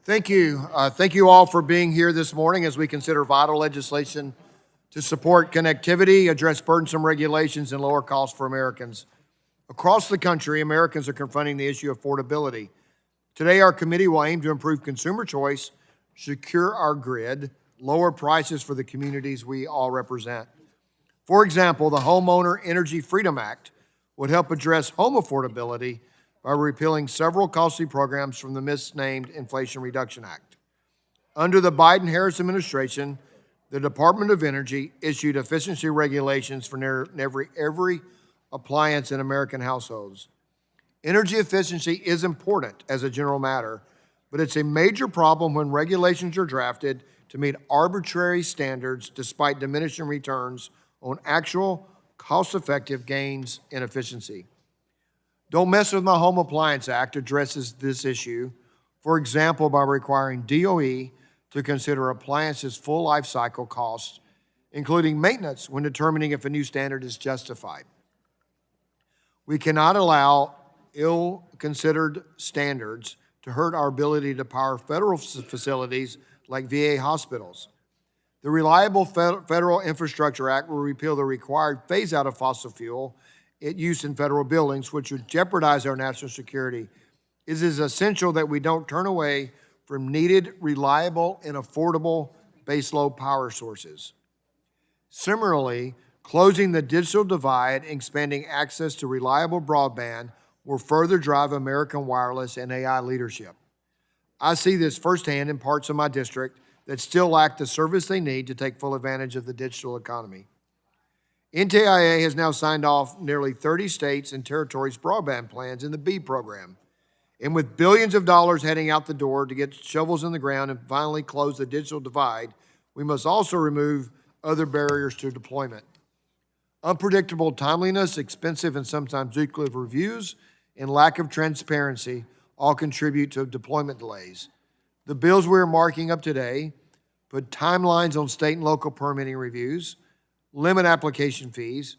Thank you. Thank you all for being here this morning as we consider vital legislation to support connectivity, address burdensome regulations, and lower costs for Americans. Across the country, Americans are confronting the issue of affordability. Today, our committee will aim to improve consumer choice, secure our grid, lower prices for the communities we all represent. For example, the Homeowner Energy Freedom Act would help address home affordability by repealing several costly programs from the misnamed Inflation Reduction Act. Under the Biden-Harris administration, the Department of Energy issued efficiency regulations for every appliance in American households. Energy efficiency is important as a general matter, but it's a major problem when regulations are drafted to meet arbitrary standards despite diminishing returns on actual cost-effective gains in efficiency. Don't Mess With My Home Appliance Act addresses this issue, for example, by requiring DOE to consider appliances' full life cycle costs, including maintenance, when determining if a new standard is justified. We cannot allow ill-considered standards to hurt our ability to power federal facilities like VA hospitals. The Reliable Federal Infrastructure Act will repeal the required phase-out of fossil fuel use in federal buildings, which would jeopardize our national security. It is essential that we don't turn away from needed, reliable, and affordable baseload power sources. Similarly, closing the digital divide and expanding access to reliable broadband will further drive American wireless and AI leadership. I see this firsthand in parts of my district that still lack the service they need to take full advantage of the digital economy. NTIA has now signed off nearly 30 states and territories' broadband plans in the BEAD program. And with billions of dollars heading out the door to get shovels in the ground and finally close the digital divide, we must also remove other barriers to deployment. Unpredictable timeliness, expensive and sometimes duplicative reviews, and lack of transparency all contribute to deployment delays. The bills we are marking up today put timelines on state and local permitting reviews, limit application fees,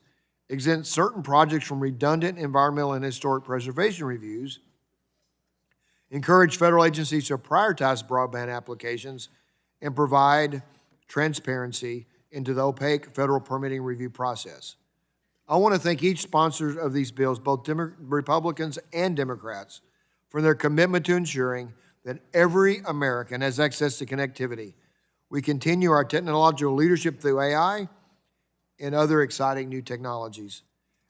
exempt certain projects from redundant environmental and historic preservation reviews, encourage federal agencies to prioritize broadband applications, and provide transparency into the opaque federal permitting review process. I want to thank each sponsor of these bills, both Republicans and Democrats, for their commitment to ensuring that every American has access to connectivity. We continue our technological leadership through AI and other exciting new technologies.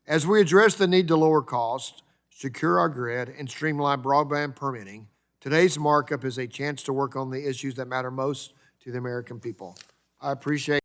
As we address the need to lower costs, secure our grid, and streamline broadband permitting, today's markup is a chance to work on the issues that matter most to the American people. I appreciate